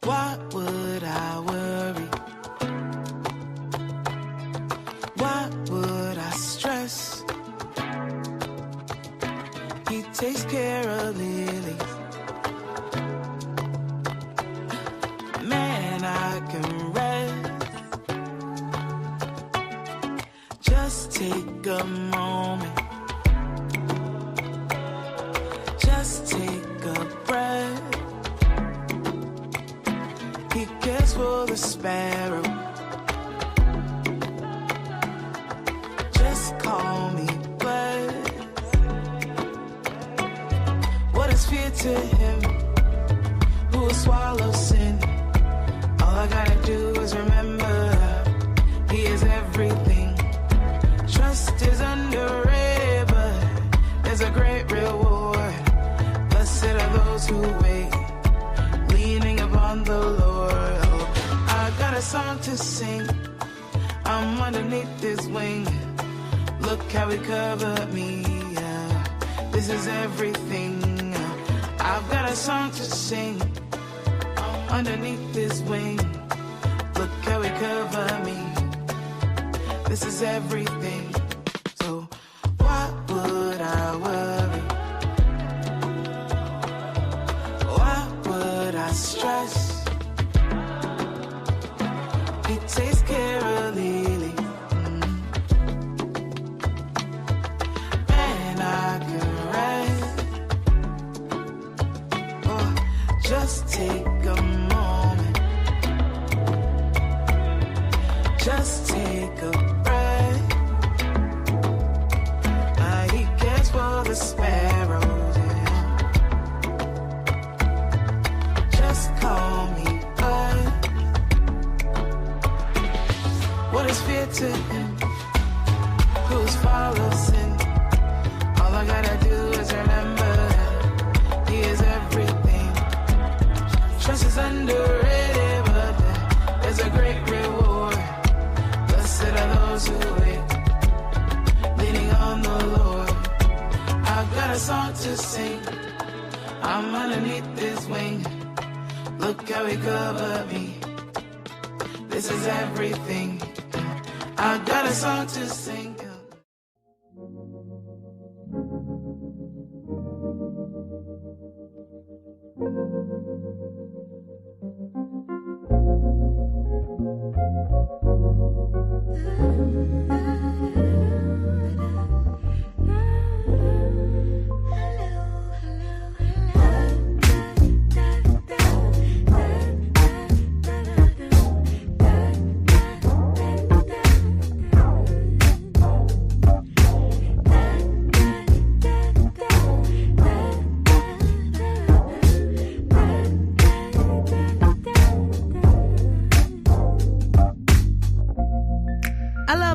Why would I worry? Why would I stress? He takes care of lilies. Man, I can rest. Just take a moment. Just take a breath. He cares for the sparrow. Just call me blessed. What is fear to him who will swallow sin? All I gotta do is remember he is everything. Trust is underrated, but there's a great reward. Blessed are those who wait, leaning upon the Lord. Oh, I got a song to sing. I'm underneath his wing. Look how he covered me. This is everything. I've got a song to sing. I'm underneath his wing. Look how he covered me. This is everything. So why would I worry? Why would I stress? He takes care of lilies. Man, I can rest. Oh, just take a moment. Just take a breath. He cares for the sparrows, yeah. Just call me bud. What is fear to him who's follow sin? All I gotta do is remember that he is everything. Trust is underrated, but there's a great reward. Blessed are those who wait, leaning on the Lord. I've got a song to sing. I'm underneath his wing. Look how he covered me. This is everything. I've got a song to sing.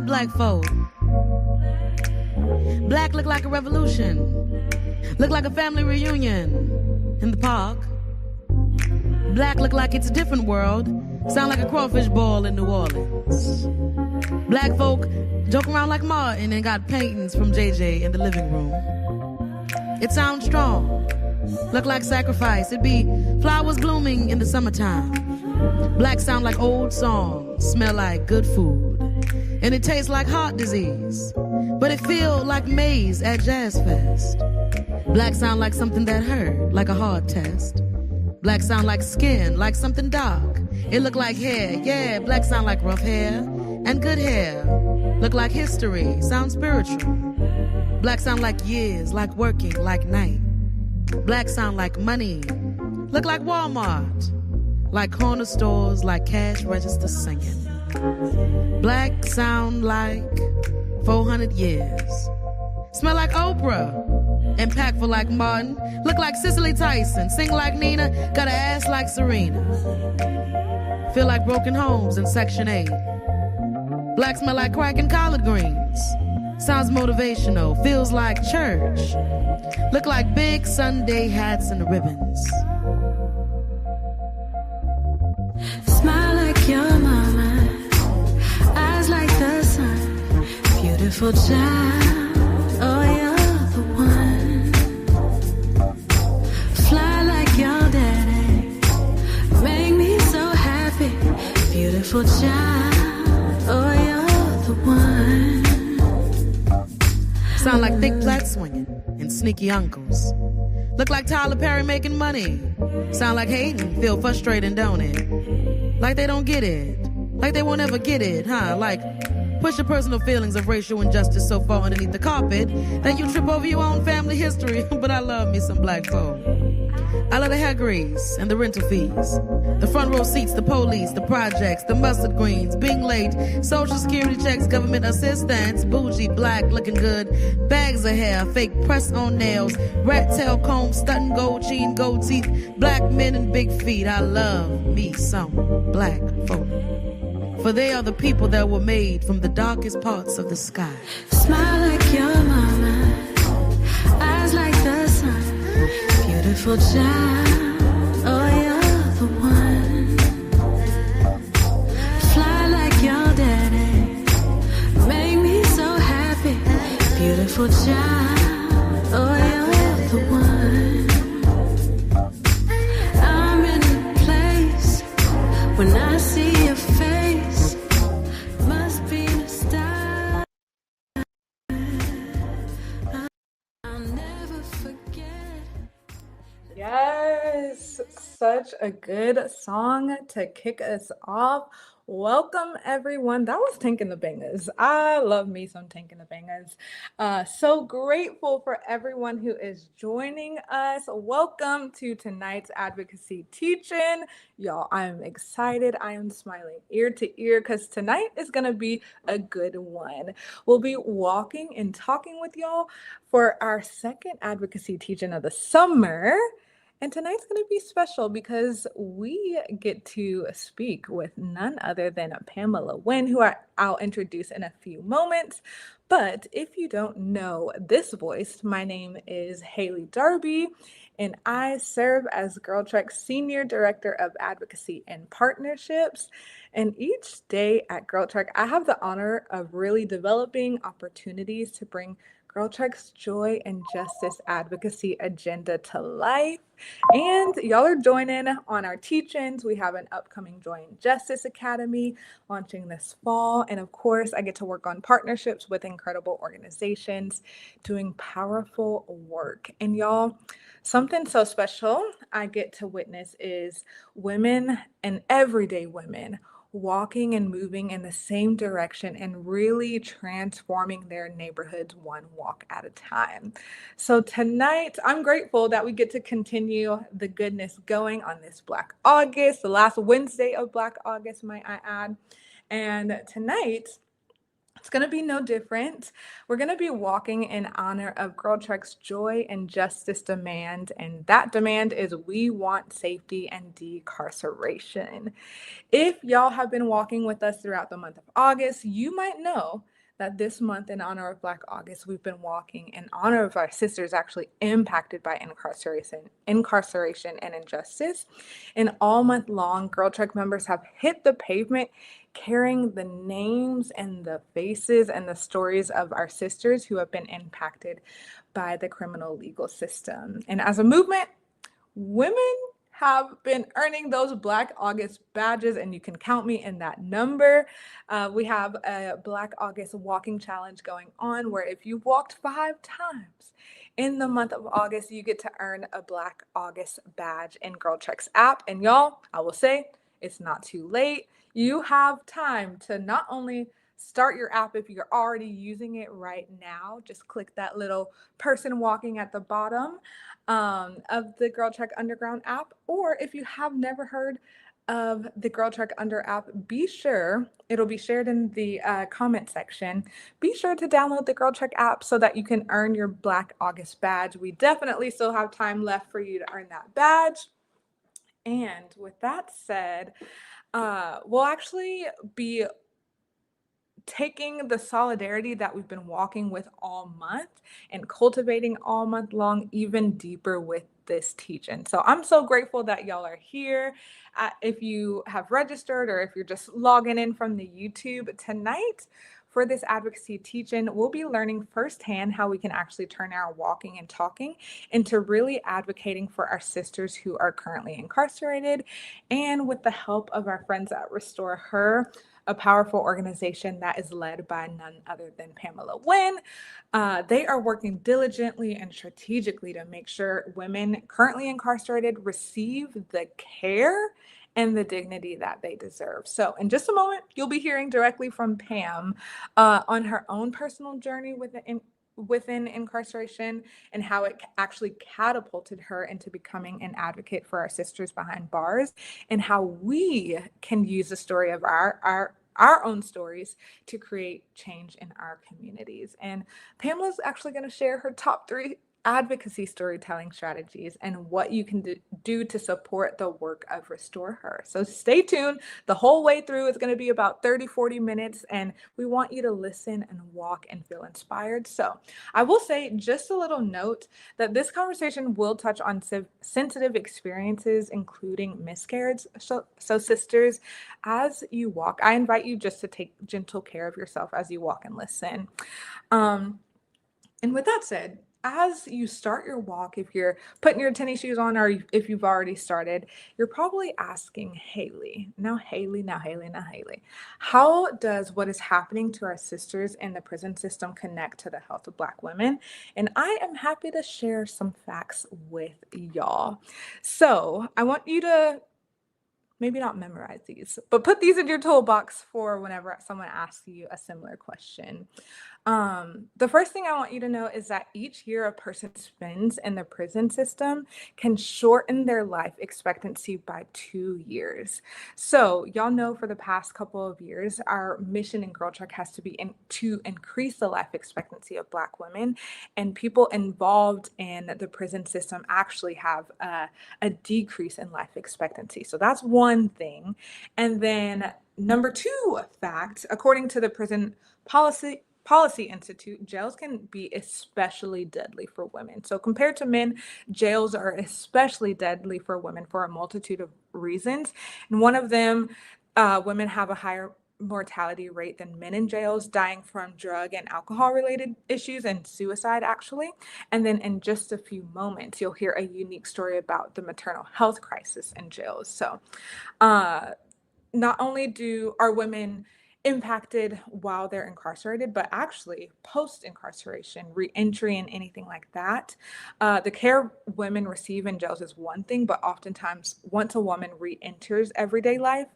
Black folk. Black look like a revolution. Look like a family reunion in the park. Black look like it's a different world. Sound like a crawfish ball in New Orleans. Black folk joke around like Martin and got paintings from JJ in the living room. It sounds strong. Look like sacrifice. It be flowers blooming in the summertime. Black sound like old songs. Smell like good food. And it tastes like heart disease, but it feel like maize at Jazz Fest. Black sound like something that hurt, like a hard test. Black sound like skin, like something dark. It look like hair, yeah, black sound like rough hair and good hair. Look like history, sound spiritual. Black sound like years, like working, like night. Black sound like money, look like Walmart, like corner stores, like cash register singing. Black sound like 400 years. Smell like Oprah. Impactful like Martin. Look like Cicely Tyson. Sing like Nina. Got an ass like Serena. Feel like broken homes in Section 8. Black smell like crack and collard greens. Sounds motivational. Feels like church. Look like big Sunday hats and ribbons. Smile like your mama. beautiful child. Oh, you're the one. Fly like your daddy. Make me so happy. Beautiful child. Oh, you're the one. Sound like thick flat swinging and sneaky uncles. Look like Tyler Perry making money. Sound like hating, feel frustrating, don't it? Like they don't get it. Like they won't ever get it, huh? Like push your personal feelings of racial injustice so far underneath the carpet that you trip over your own family history. But I love me some black folk. I love the hair grease and the rental fees, the front row seats, the police, the projects, the mustard greens, being late, social security checks, government assistance, bougie, black, looking good, bags of hair, fake press on nails, rat tail comb, stunting gold chain, gold teeth, black men and big feet. I love me some black folk. For they are the people that were made from the darkest parts of the sky. Smile like your mama, eyes like the sun. Beautiful child, oh, you're the one. Fly like your daddy, make me so happy. Beautiful child, oh, you're the one. I'm in a place when I see your face, must be nostalgia. I'll never forget. Yes, such a good song to kick us off. Welcome, everyone. That was Tank and the Bangers. I love me some Tank and the Bangers. So grateful for everyone who is joining us. Welcome to tonight's Advocacy Teach-In. Y'all, I'm excited. I am smiling ear to ear because tonight is going to be a good one. We'll be walking and talking with y'all for our second Advocacy Teach-In of the summer. And tonight's going to be special because we get to speak with none other than Pamela Winn, who I'll introduce in a few moments. But if you don't know this voice, my name is Haley Darby, and I serve as GirlTREK's Senior Director of Advocacy and Partnerships. And each day at GirlTREK, I have the honor of really developing opportunities to bring GirlTREK's joy and justice advocacy agenda to life. And y'all are joining on our teach-ins. We have an upcoming Joy and Justice Academy launching this fall. And of course, I get to work on partnerships with incredible organizations doing powerful work. And y'all, something so special I get to witness is women and everyday women walking and moving in the same direction and really transforming their neighborhoods one walk at a time. So tonight, I'm grateful that we get to continue the goodness going on this Black August, the last Wednesday of Black August, might I add. And tonight, it's going to be no different. We're going to be walking in honor of GirlTREK's joy and justice demand, and that demand is we want safety and decarceration. If y'all have been walking with us throughout the month of August, you might know that this month in honor of Black August, we've been walking in honor of our sisters actually impacted by incarceration and injustice. And all month long, GirlTREK members have hit the pavement carrying the names and the faces and the stories of our sisters who have been impacted by the criminal legal system. And as a movement, women have been earning those Black August badges, and you can count me in that number. We have a Black August walking challenge going on where if you walked 5 times in the month of August, you get to earn a Black August badge in GirlTREK's app. And y'all, I will say, it's not too late. You have time to not only start your app if you're already using it right now. Just click that little person walking at the bottom of the GirlTREK Underground app. Or if you have never heard of the GirlTREK Under app, be sure, it'll be shared in the comment section. Be sure to download the GirlTREK app so that you can earn your Black August badge. We definitely still have time left for you to earn that badge. And with that said, we'll actually be taking the solidarity that we've been walking with all month and cultivating all month long even deeper with this teach-in. So I'm so grateful that y'all are here. If you have registered or if you're just logging in from the YouTube tonight, for this advocacy teach-in, we'll be learning firsthand how we can actually turn our walking and talking into really advocating for our sisters who are currently incarcerated. And with the help of our friends at RestoreHER, a powerful organization that is led by none other than Pamela Winn. They are working diligently and strategically to make sure women currently incarcerated receive the care and the dignity that they deserve. So in just a moment, you'll be hearing directly from Pam on her own personal journey within incarceration and how it actually catapulted her into becoming an advocate for our sisters behind bars, and how we can use the story of our own stories to create change in our communities. And Pamela's actually going to share her top 3 advocacy storytelling strategies and what you can do to support the work of RestoreHER. So stay tuned. The whole way through is going to be about 30-40 minutes, and we want you to listen and walk and feel inspired. So I will say just a little note that this conversation will touch on sensitive experiences, including miscarriage. So sisters, as you walk, I invite you just to take gentle care of yourself as you walk and listen. And with that said, as you start your walk, if you're putting your tennis shoes on or if you've already started, you're probably asking Haley, how does what is happening to our sisters in the prison system connect to the health of Black women? And I am happy to share some facts with y'all. So I want you to maybe not memorize these, but put these in your toolbox for whenever someone asks you a similar question. The first thing I want you to know is that each year a person spends in the prison system can shorten their life expectancy by 2 years. So y'all know for the past couple of years, our mission in GirlTREK has to be to increase the life expectancy of Black women, and people involved in the prison system actually have a decrease in life expectancy. So that's one thing. And then number 2 fact, according to the Prison Policy Institute, jails can be especially deadly for women. So compared to men, jails are especially deadly for women for a multitude of reasons. And one of them, women have a higher mortality rate than men in jails, dying from drug and alcohol related issues and suicide actually. And then in just a few moments, you'll hear a unique story about the maternal health crisis in jails. So not only are women impacted while they're incarcerated, but actually post-incarceration, re-entry and anything like that. The care women receive in jails is one thing, but oftentimes once a woman re-enters everyday life,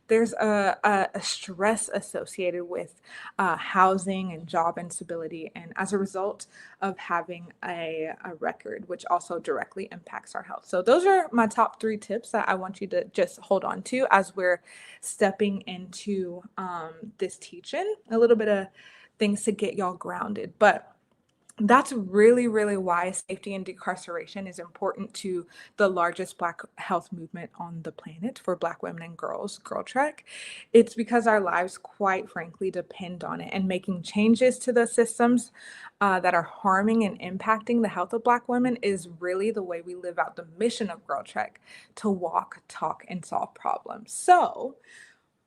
there's a stress associated with housing and job instability, and as a result of having a record, which also directly impacts our health. So those are my top 3 tips that I want you to just hold on to as we're stepping into this teach-in, a little bit of things to get y'all grounded. But that's really, really why safety and decarceration is important to the largest Black health movement on the planet for Black women and girls, GirlTREK. It's because our lives, quite frankly, depend on it. And making changes to the systems that are harming and impacting the health of Black women is really the way we live out the mission of GirlTREK, to walk, talk, and solve problems. So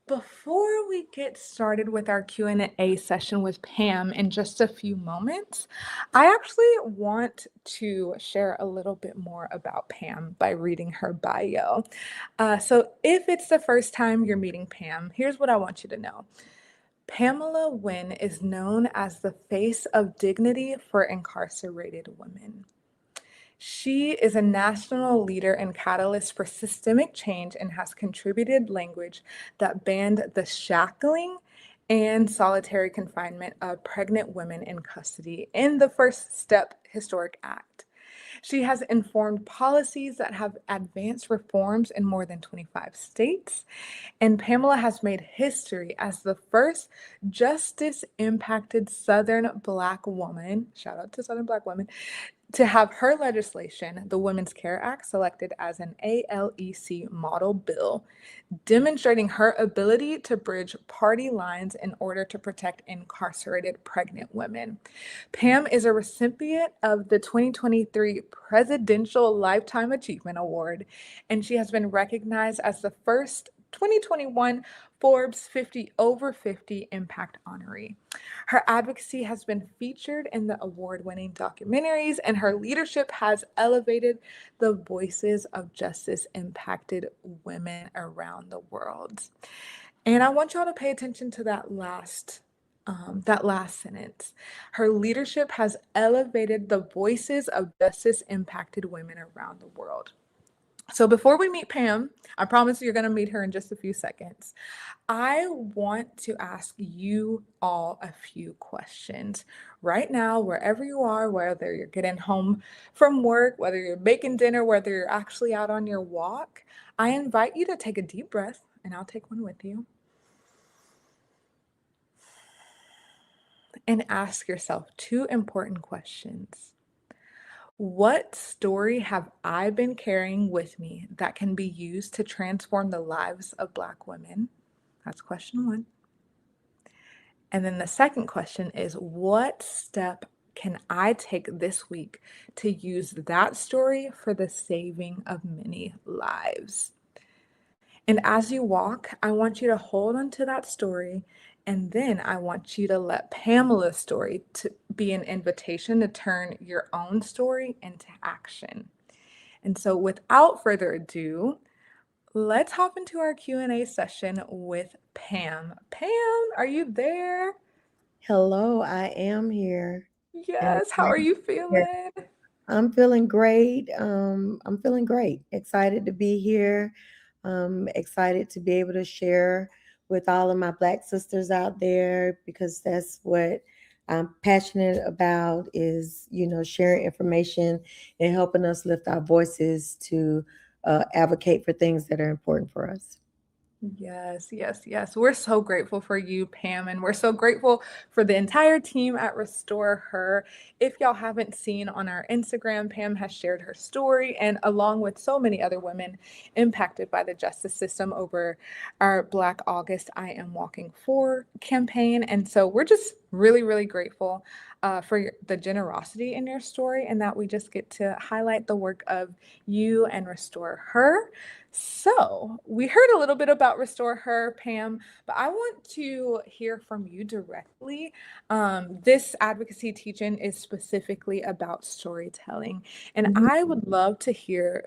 before we get started with our Q&A session with Pam in just a few moments, I actually want to share a little bit more about Pam by reading her bio. So if it's the first time you're meeting Pam, here's what I want you to know. Pamela Winn is known as the face of dignity for incarcerated women. She is a national leader and catalyst for systemic change and has contributed language that banned the shackling and solitary confinement of pregnant women in custody in the First Step Historic Act. She has informed policies that have advanced reforms in more than 25 states. And Pamela has made history as the first justice-impacted Southern Black woman, shout out to Southern Black women, to have her legislation, the Women's Care Act, selected as an ALEC model bill, demonstrating her ability to bridge party lines in order to protect incarcerated pregnant women. Pam is a recipient of the 2023 Presidential Lifetime Achievement Award, and she has been recognized as the first 2021 Forbes 50 Over 50 Impact Honoree. Her advocacy has been featured in the award-winning documentaries, and her leadership has elevated the voices of justice-impacted women around the world. And I want y'all to pay attention to that last sentence. Her leadership has elevated the voices of justice-impacted women around the world. So before we meet Pam, I promise you're going to meet her in just a few seconds. I want to ask you all a few questions right now, wherever you are, whether you're getting home from work, whether you're making dinner, whether you're actually out on your walk. I invite you to take a deep breath, and I'll take one with you. And ask yourself two important questions. What story have I been carrying with me that can be used to transform the lives of Black women? That's question one. And then the second question is, what step can I take this week to use that story for the saving of many lives? And as you walk, I want you to hold on to that story. And then I want you to let Pamela's story to be an invitation to turn your own story into action. And so without further ado, let's hop into our Q&A session with Pam. Pam, are you there? Hello, I am here. Yes, how are you feeling? I'm feeling great. I'm feeling great. Excited to be here. Excited to be able to share with all of my Black sisters out there, because that's what I'm passionate about, is, sharing information and helping us lift our voices to advocate for things that are important for us. Yes, yes, yes. We're so grateful for you, Pam, and we're so grateful for the entire team at RestoreHER. If y'all haven't seen on our Instagram, Pam has shared her story, and along with so many other women impacted by the justice system over our Black August I Am Walking For campaign. And so we're just really, really grateful for the generosity in your story, and that we just get to highlight the work of you and RestoreHER. So we heard a little bit about RestoreHER, Pam, but I want to hear from you directly. This advocacy teach-in is specifically about storytelling, and Mhm. I would love to hear,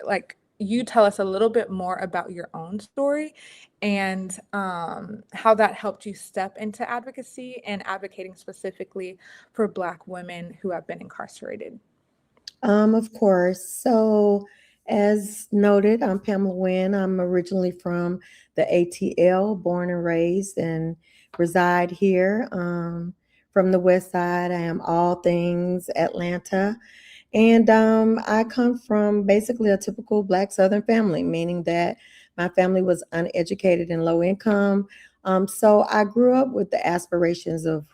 you tell us a little bit more about your own story and how that helped you step into advocacy and advocating specifically for Black women who have been incarcerated. Of course. So, as noted, I'm Pamela Winn. I'm originally from the ATL, born and raised, and reside here. From the West Side, I am all things Atlanta. And I come from basically a typical Black Southern family, meaning that my family was uneducated and low income. So I grew up with the aspirations of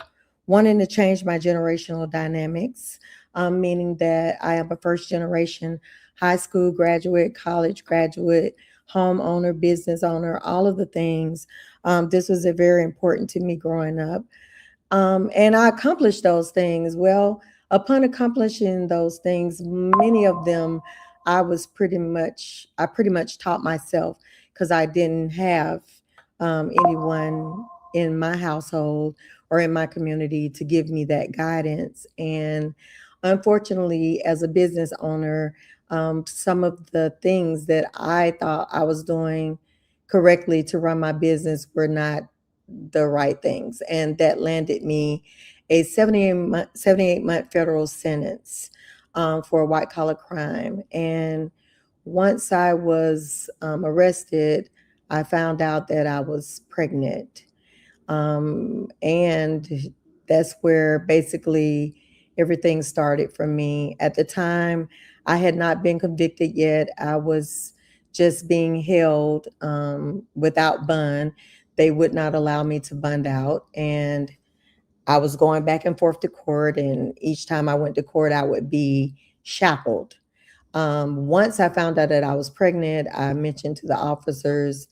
wanting to change my generational dynamics, meaning that I am a first generation high school graduate, college graduate, homeowner, business owner, all of the things. This was very important to me growing up. And I accomplished those things. Well, upon accomplishing those things, many of them I pretty much taught myself, because I didn't have anyone in my household or in my community to give me that guidance. And unfortunately, as a business owner, some of the things that I thought I was doing correctly to run my business were not the right things. And that landed me a 78-month federal sentence for a white collar crime. And once I was arrested, I found out that I was pregnant. And that's where basically everything started for me. At the time, I had not been convicted yet. I was just being held without bond. They would not allow me to bond out. And I was going back and forth to court. And each time I went to court, I would be shackled. Once I found out that I was pregnant, I mentioned to the officers,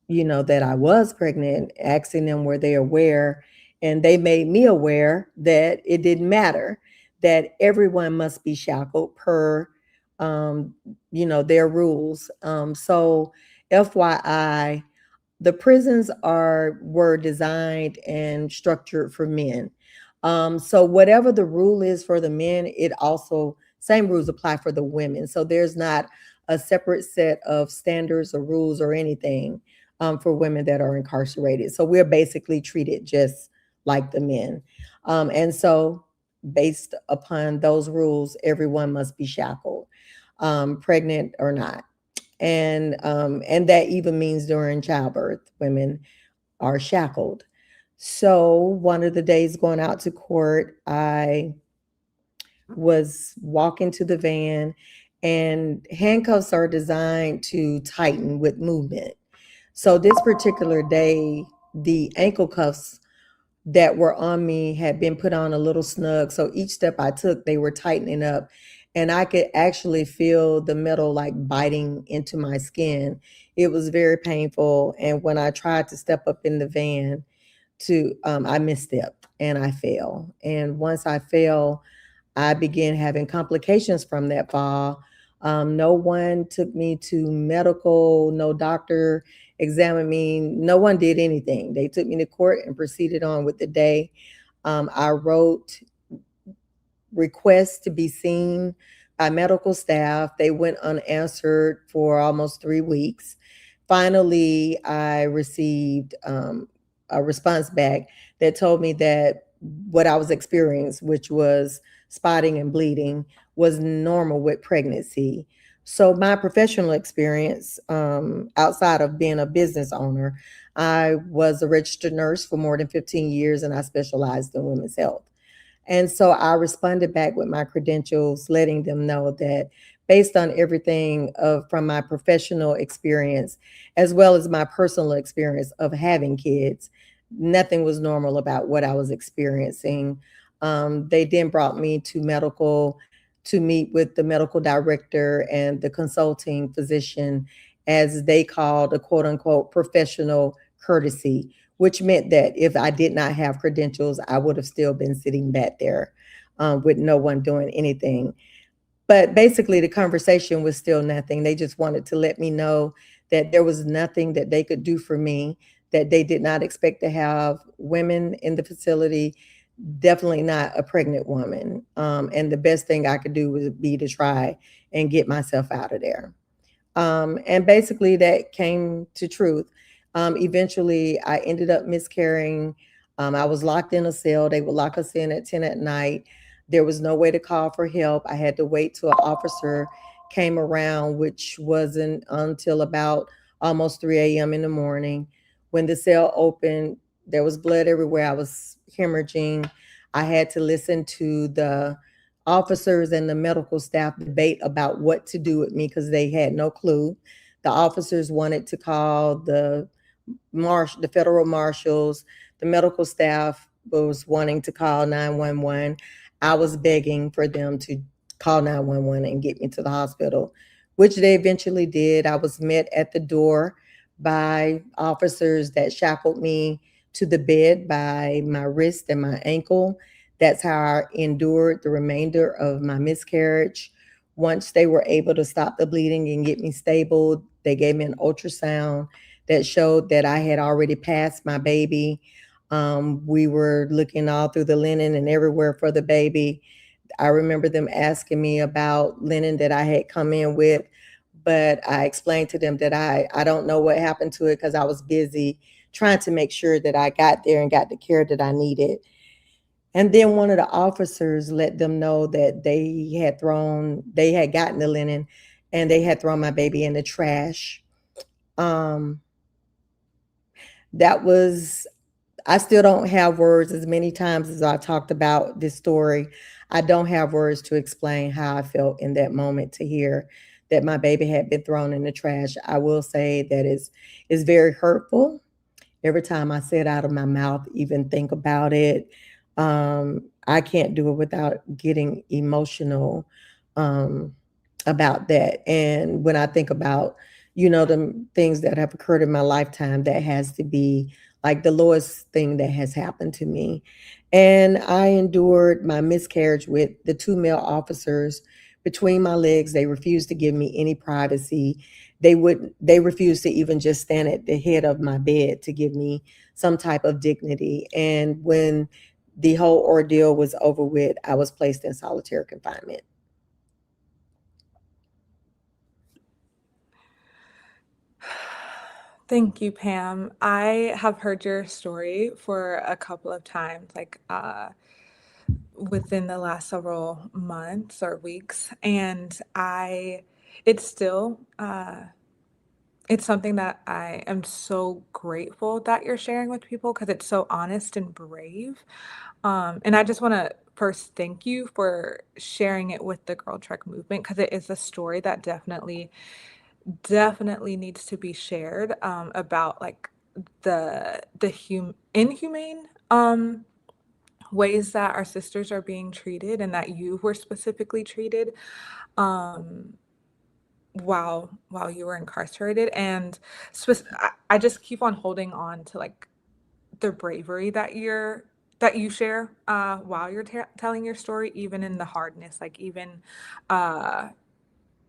that I was pregnant, asking them were they aware, and they made me aware that it didn't matter, that everyone must be shackled per, their rules. So FYI, the prisons were designed and structured for men. So whatever the rule is for the men, it also same rules apply for the women. So there's not a separate set of standards or rules or anything for women that are incarcerated. So we're basically treated just like the men. And so based upon those rules, everyone must be shackled, pregnant or not. And that even means during childbirth, women are shackled. So one of the days going out to court, I was walking to the van, and handcuffs are designed to tighten with movement. So this particular day, the ankle cuffs that were on me had been put on a little snug. So each step I took, they were tightening up. And I could actually feel the metal like biting into my skin. It was very painful. And when I tried to step up in the van, I misstepped and I fell. And once I fell, I began having complications from that fall. No one took me to medical, no doctor examined me, no one did anything. They took me to court and proceeded on with the day. I wrote requests to be seen by medical staff. They went unanswered for almost 3 weeks. Finally, I received a response back that told me that what I was experiencing, which was spotting and bleeding, was normal with pregnancy. So my professional experience, outside of being a business owner, I was a registered nurse for more than 15 years, and I specialized in women's health. And so I responded back with my credentials, letting them know that based on everything from my professional experience, as well as my personal experience of having kids, nothing was normal about what I was experiencing. They then brought me to medical to meet with the medical director and the consulting physician, as they called a quote unquote professional courtesy, which meant that if I did not have credentials, I would have still been sitting back there with no one doing anything. But basically, the conversation was still nothing. They just wanted to let me know that there was nothing that they could do for me, that they did not expect to have women in the facility, definitely not a pregnant woman. And the best thing I could do would be to try and get myself out of there. And basically, that came to truth. Eventually, I ended up miscarrying. I was locked in a cell. They would lock us in at 10 at night. There was no way to call for help. I had to wait till an officer came around, which wasn't until about almost 3 a.m. in the morning. When the cell opened, there was blood everywhere. I was hemorrhaging. I had to listen to the officers and the medical staff debate about what to do with me because they had no clue. The officers wanted to call the federal marshals. The medical staff was wanting to call 911. I was begging for them to call 911 and get me to the hospital, which they eventually did. I was met at the door by officers that shackled me to the bed by my wrist and my ankle. That's how I endured the remainder of my miscarriage. Once they were able to stop the bleeding and get me stable, they gave me an ultrasound that showed that I had already passed my baby. We were looking all through the linen and everywhere for the baby. I remember them asking me about linen that I had come in with, but I explained to them that I don't know what happened to it because I was busy trying to make sure that I got there and got the care that I needed. And then one of the officers let them know that they had gotten the linen and they had thrown my baby in the trash. I still don't have words. As many times as I've talked about this story, I don't have words to explain how I felt in that moment to hear that my baby had been thrown in the trash. I will say that it's very hurtful. Every time I say it out of my mouth, even think about it, I can't do it without getting emotional about that. And when I think about, the things that have occurred in my lifetime, that has to be like the lowest thing that has happened to me. And I endured my miscarriage with the 2 male officers between my legs. They refused to give me any privacy. they refused to even just stand at the head of my bed to give me some type of dignity. And when the whole ordeal was over with, I was placed in solitary confinement. Thank you, Pam. I have heard your story for a couple of times, like within the last several months or weeks, and it's still it's something that I am so grateful that you're sharing with people because it's so honest and brave. And I just want to first thank you for sharing it with the Girl Trek movement because it is a story that definitely needs to be shared, about like the inhumane ways that our sisters are being treated and that you were specifically treated, um, while you were incarcerated. And I just keep on holding on to like the bravery that you share, while you're telling your story, even in the hardness, like even uh,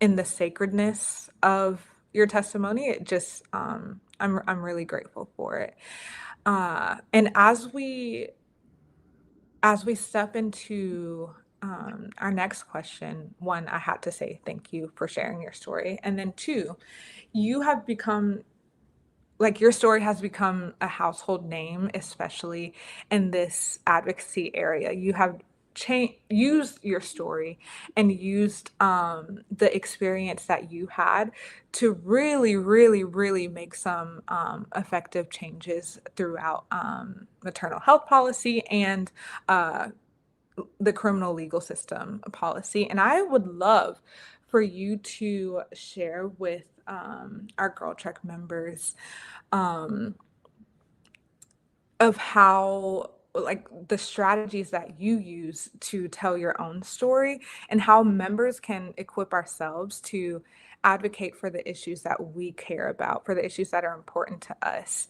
in the sacredness of your testimony. It just I'm really grateful for it. And as we step into our next question, one, I had to say thank you for sharing your story, and then two, you have become like your story has become a household name, especially in this advocacy area. You have used your story and used the experience that you had to really, really, really make some effective changes throughout maternal health policy and uh, the criminal legal system policy. And I would love for you to share with our Girl Trek members, um, of how, like, the strategies that you use to tell your own story and how members can equip ourselves to advocate for the issues that we care about, for the issues that are important to us.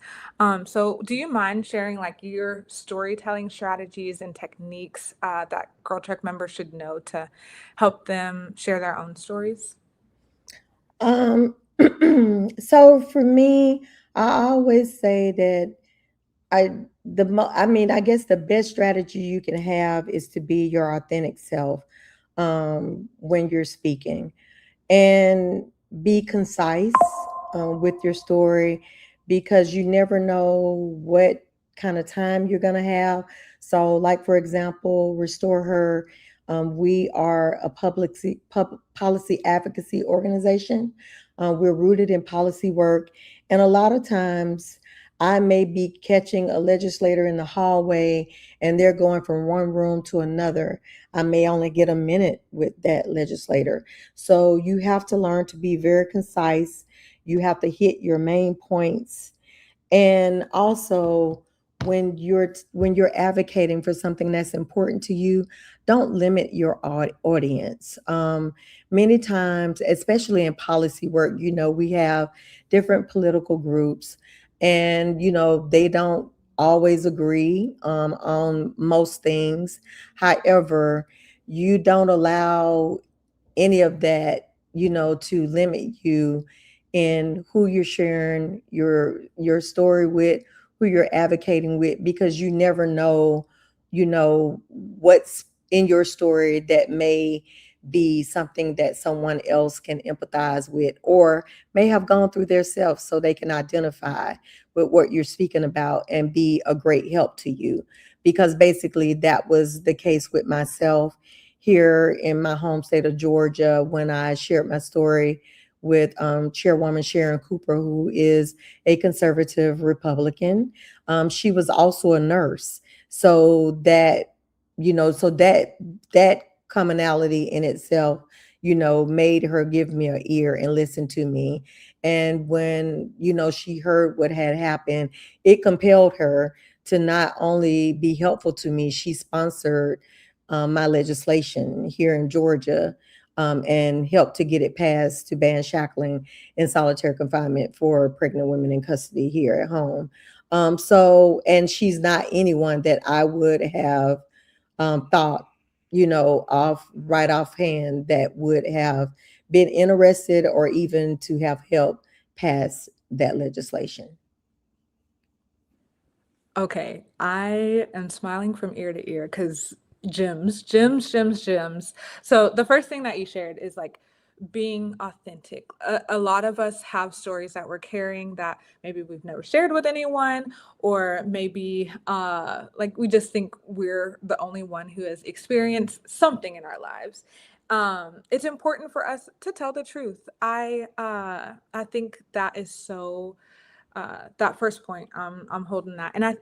So do you mind sharing like your storytelling strategies and techniques, that Girl Trek members should know to help them share their own stories? Um, so for me, I always say that I mean, I guess the best strategy you can have is to be your authentic self when you're speaking, and be concise with your story, because you never know what kind of time you're going to have. So, like for example, Restore Her, we are a public policy advocacy organization. We're rooted in policy work, and a lot of times I may be catching a legislator in the hallway and they're going from one room to another. I may only get a minute with that legislator. So you have to learn to be very concise. You have to hit your main points. And also, when you're advocating for something that's important to you, don't limit your audience. Many times, especially in policy work, we have different political groups, and they don't always agree on most things. However, you don't allow any of that, to limit you in who you're sharing your story with, who you're advocating with, because you never know, what's in your story that may be something that someone else can empathize with, or may have gone through themselves, so they can identify with what you're speaking about and be a great help to you. Because basically that was the case with myself here in my home state of Georgia when I shared my story with Chairwoman Sharon Cooper, who is a conservative Republican. She was also a nurse, so that commonality in itself, made her give me an ear and listen to me. And when she heard what had happened, it compelled her to not only be helpful to me. She sponsored my legislation here in Georgia, and helped to get it passed to ban shackling and solitary confinement for pregnant women in custody here at home. And she's not anyone that I would have thought, off right offhand, that would have been interested or even to have helped pass that legislation. Okay, I am smiling from ear to ear because gems, gems, gems, gems. So the first thing that you shared is like being authentic. A lot of us have stories that we're carrying that maybe we've never shared with anyone, or maybe like we just think we're the only one who has experienced something in our lives. It's important for us to tell the truth. I think that is so that first point, I'm holding that. And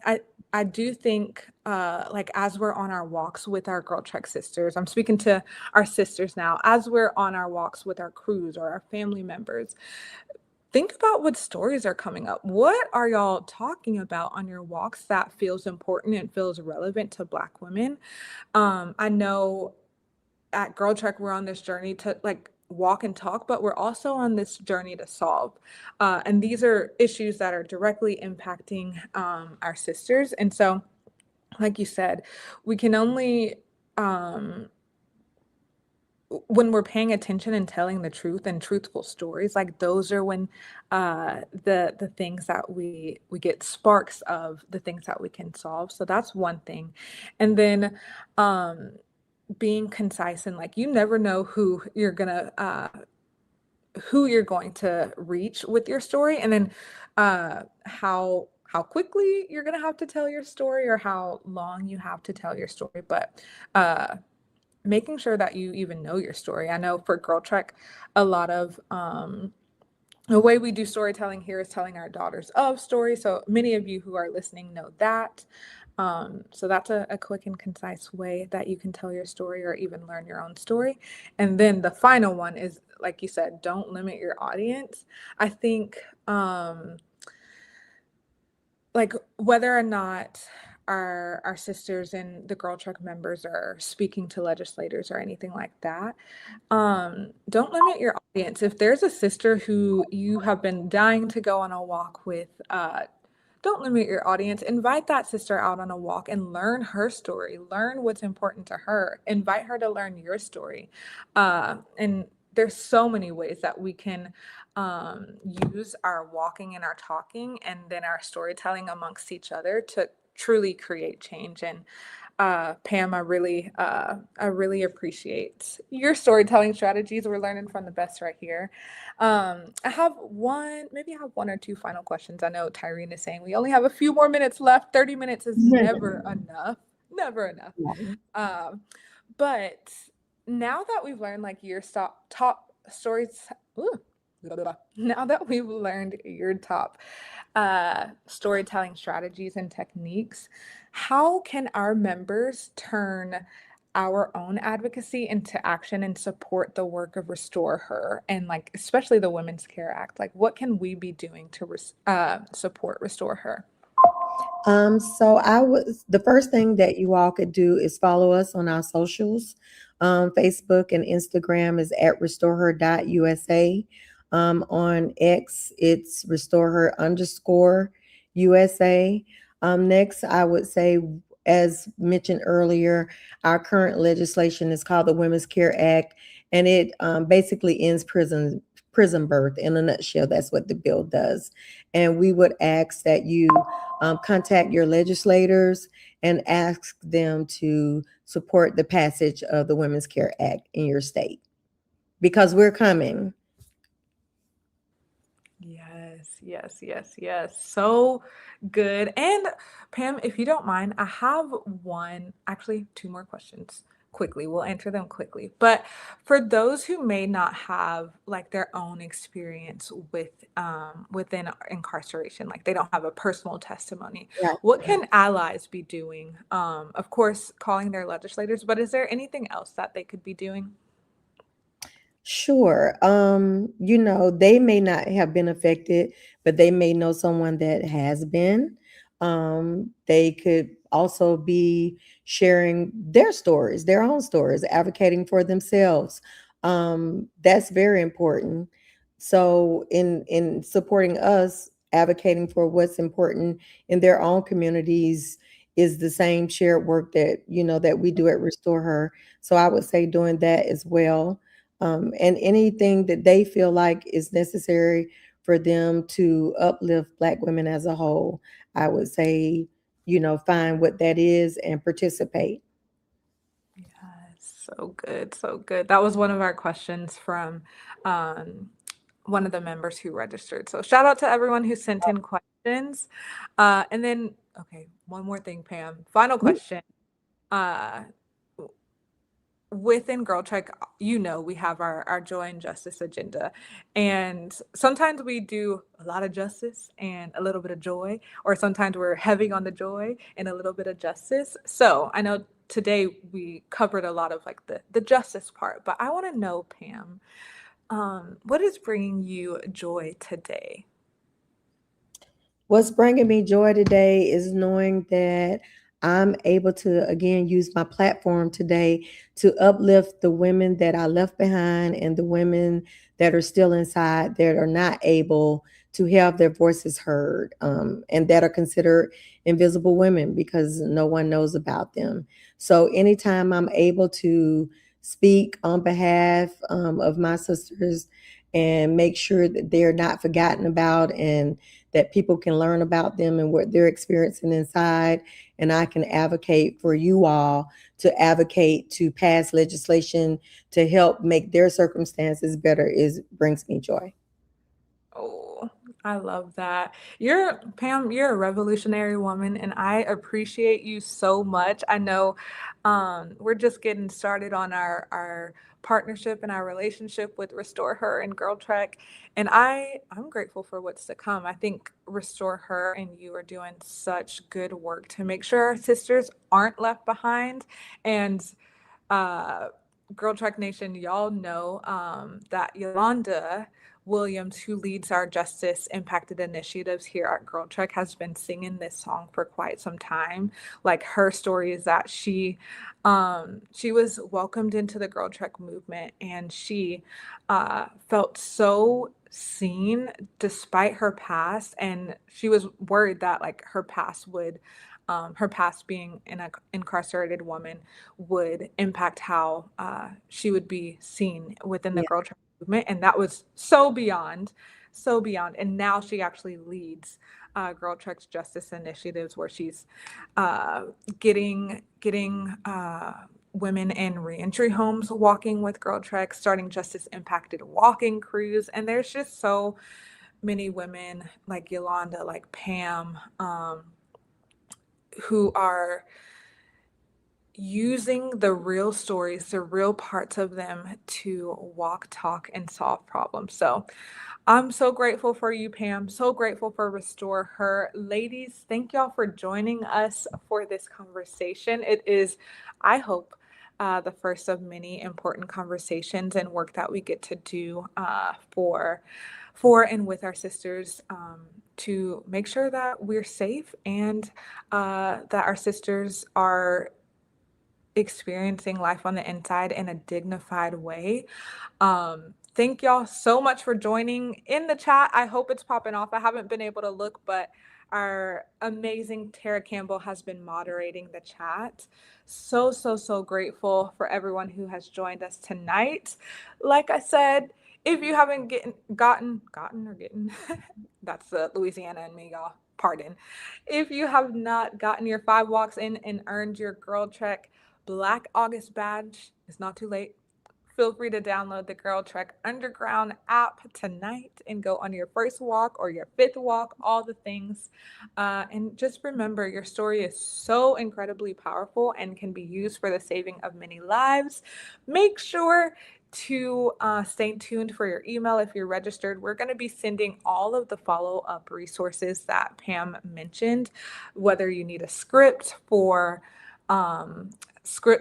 I do think, like, as we're on our walks with our GirlTREK sisters, I'm speaking to our sisters now, as we're on our walks with our crews or our family members, think about what stories are coming up. What are y'all talking about on your walks that feels important and feels relevant to Black women? I know at GirlTREK, we're on this journey to like walk and talk, but we're also on this journey to solve. And these are issues that are directly impacting our sisters. And so, like you said, we can only, when we're paying attention and telling the truth and truthful stories, like those are when the things that we get sparks of the things that we can solve. So that's one thing. And then being concise, and like you never know who you're going to reach with your story, and then how quickly you're gonna have to tell your story or how long you have to tell your story, but making sure that you even know your story. I know for GirlTREK, a lot of the way we do storytelling here is telling our daughters of stories. So many of you who are listening know that. So that's a quick and concise way that you can tell your story or even learn your own story. And then the final one is, like you said, don't limit your audience. I think like whether or not our sisters and the GirlTREK members are speaking to legislators or anything like that, don't limit your audience. If there's a sister who you have been dying to go on a walk with, don't limit your audience. Invite that sister out on a walk and learn her story. Learn what's important to her. Invite her to learn your story. And there's so many ways that we can use our walking and our talking and then our storytelling amongst each other to truly create change. And Pam, I really appreciate your storytelling strategies. We're learning from the best right here. I have one or two final questions. I know Tyrene is saying we only have a few more minutes left. 30 minutes is never enough. Never enough. But now that we've learned like your top stories, now that we've learned your top storytelling strategies and techniques, how can our members turn our own advocacy into action and support the work of RestoreHER and like especially the Women's Care Act? Like what can we be doing to support RestoreHER? So the first thing that you all could do is follow us on our socials. Facebook and Instagram is at restoreher.usa. On X, it's restoreher_USA. Next, I would say, as mentioned earlier, our current legislation is called the Women's Care Act, and it basically ends prison birth. In a nutshell, that's what the bill does. And we would ask that you contact your legislators and ask them to support the passage of the Women's Care Act in your state, because we're coming. Yes. So good. And Pam, if you don't mind, I have two more questions. Quickly, we'll answer them quickly. But for those who may not have like their own experience within incarceration, like they don't have a personal testimony, what can allies be doing? Of course, calling their legislators, but is there anything else that they could be doing? Sure. They may not have been affected, but they may know someone that has been. They could also be sharing their stories, their own stories, advocating for themselves. That's very important. So in supporting us, advocating for what's important in their own communities is the same shared work that we do at RestoreHER. So I would say doing that as well. and anything that they feel like is necessary for them to uplift Black women as a whole. I would say, find what that is and participate. Yes, so good, so good. That was one of our questions from one of the members who registered. So shout out to everyone who sent in questions. And then, okay, one more thing, Pam. Final question. Uh, Within GirlTREK, we have our joy and justice agenda. And sometimes we do a lot of justice and a little bit of joy, or sometimes we're heavy on the joy and a little bit of justice. So I know today we covered a lot of like the justice part, but I want to know, Pam, what is bringing you joy today? What's bringing me joy today is knowing that I'm able to, again, use my platform today to uplift the women that I left behind and the women that are still inside that are not able to have their voices heard, and that are considered invisible women because no one knows about them. So anytime I'm able to speak on behalf of my sisters and make sure that they're not forgotten about and that people can learn about them and what they're experiencing inside. And I can advocate for you all to advocate to pass legislation to help make their circumstances better brings me joy. Oh, I love that. Pam, you're a revolutionary woman, and I appreciate you so much. I know we're just getting started on our partnership and our relationship with RestoreHER and GirlTREK, and I'm grateful for what's to come. I think RestoreHER and you are doing such good work to make sure our sisters aren't left behind. And uh, GirlTREK Nation, y'all know that Yolanda Williams, who leads our justice impacted initiatives here at GirlTREK, has been singing this song for quite some time. Like, her story is that she was welcomed into the GirlTREK movement, and she felt so seen despite her past, and she was worried that like her past being an incarcerated woman would impact how she would be seen within the Yeah. GirlTREK movement. And that was so beyond, so beyond. And now she actually leads GirlTREK's justice initiatives, where she's getting women in reentry homes walking with GirlTREK, starting justice impacted walking crews. And there's just so many women like Yolanda, like Pam, who are using the real stories, the real parts of them to walk, talk, and solve problems. So I'm so grateful for you, Pam. So grateful for RestoreHER. Ladies, thank y'all for joining us for this conversation. It is, I hope, the first of many important conversations and work that we get to do for and with our sisters, to make sure that we're safe and that our sisters are experiencing life on the inside in a dignified way. Thank y'all so much for joining in the chat. I hope it's popping off. I haven't been able to look, but our amazing Tara Campbell has been moderating the chat. So, so, so grateful for everyone who has joined us tonight. Like I said, if you haven't gotten, that's Louisiana and me, y'all. Pardon. If you have not gotten your 5 walks in and earned your GirlTREK Black August badge, it's not too late. Feel free to download the GirlTREK Underground app tonight and go on your first walk or your 5th walk, all the things. And just remember, your story is so incredibly powerful and can be used for the saving of many lives. Make sure to stay tuned for your email if you're registered. We're going to be sending all of the follow-up resources that Pam mentioned, whether you need a script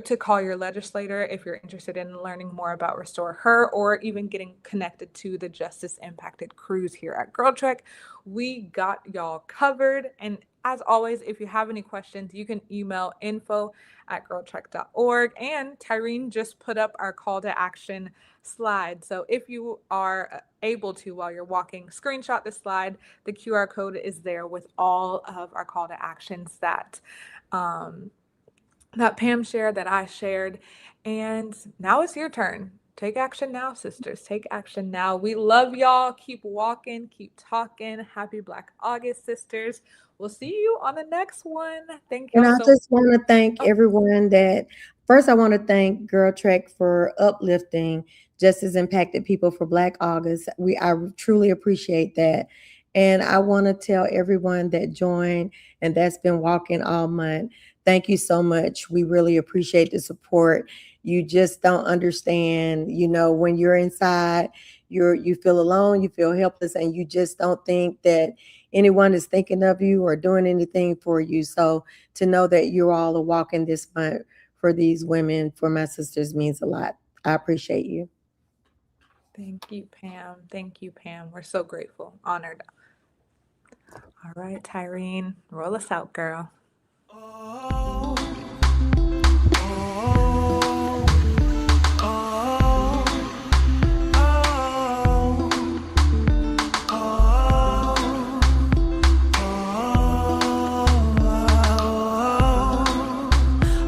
to call your legislator if you're interested in learning more about RestoreHER, or even getting connected to the justice impacted crews here at GirlTREK. We got y'all covered. And as always, if you have any questions, you can email info@girltrek.org. And Tyreen just put up our call to action slide. So if you are able to, while you're walking, screenshot the slide. The QR code is there with all of our call to actions that Pam shared, that I shared. And now it's your turn. Take action now, sisters. Take action now. We love y'all. Keep walking, keep talking. Happy Black August, sisters. We'll see you on the next one. Thank And y'all I so just want to thank Oh. everyone that, first, I want to thank GirlTREK for uplifting justice impacted people for Black August. I truly appreciate that. And I want to tell everyone that joined and that's been walking all month, thank you so much. We really appreciate the support. You just don't understand, you know, when you're inside, you feel alone, you feel helpless, and you just don't think that anyone is thinking of you or doing anything for you. So to know that you all are walking this month for these women, for my sisters, means a lot. I appreciate you. Thank you, Pam. Thank you, Pam. We're so grateful, honored. All right, Tyrene, roll us out, girl. Oh, oh, oh,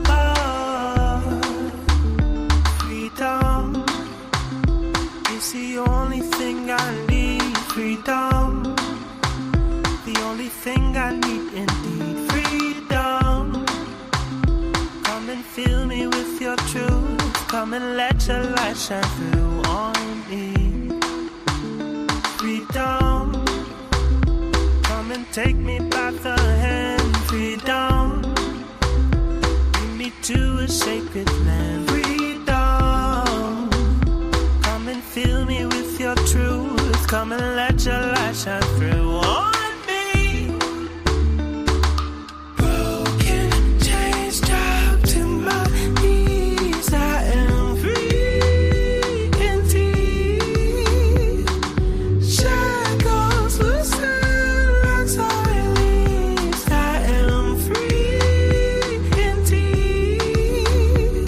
oh, freedom is the only thing I need. Freedom, the only thing I need indeed. Freedom, come and fill me with your truth. Come and let your light shine through on me. Freedom, come and take me by the hand. Freedom, lead me to a sacred land. Freedom, come and fill me with your truth. Come and let your light shine through on me. Broken chains dropped to my knees. I am free indeed. Shackles loosen, locks are released. I am free indeed.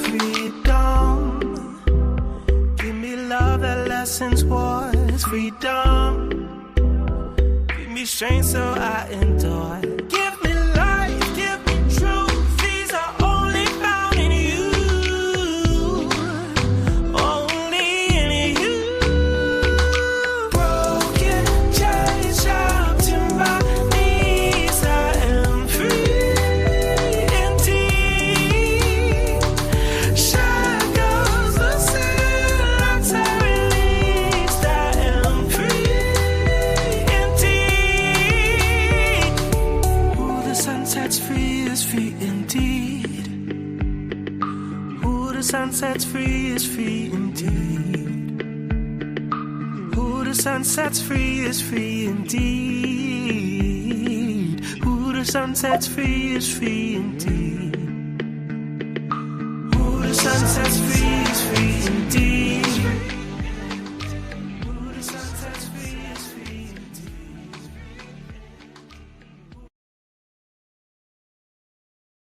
Freedom, give me love that lessens wars. Freedom, give me strength so I endure. Give me life, give me truth. These are only found in you. Only in you. Broken chains dropped to my knees. I am free indeed. Shackles loosen, locks are released. I am free indeed. Who the sun sets free is free indeed. Who the sun sets free is free indeed. Who the sun sets free is free indeed. Who the sun sets free is free indeed. Who the sun sets free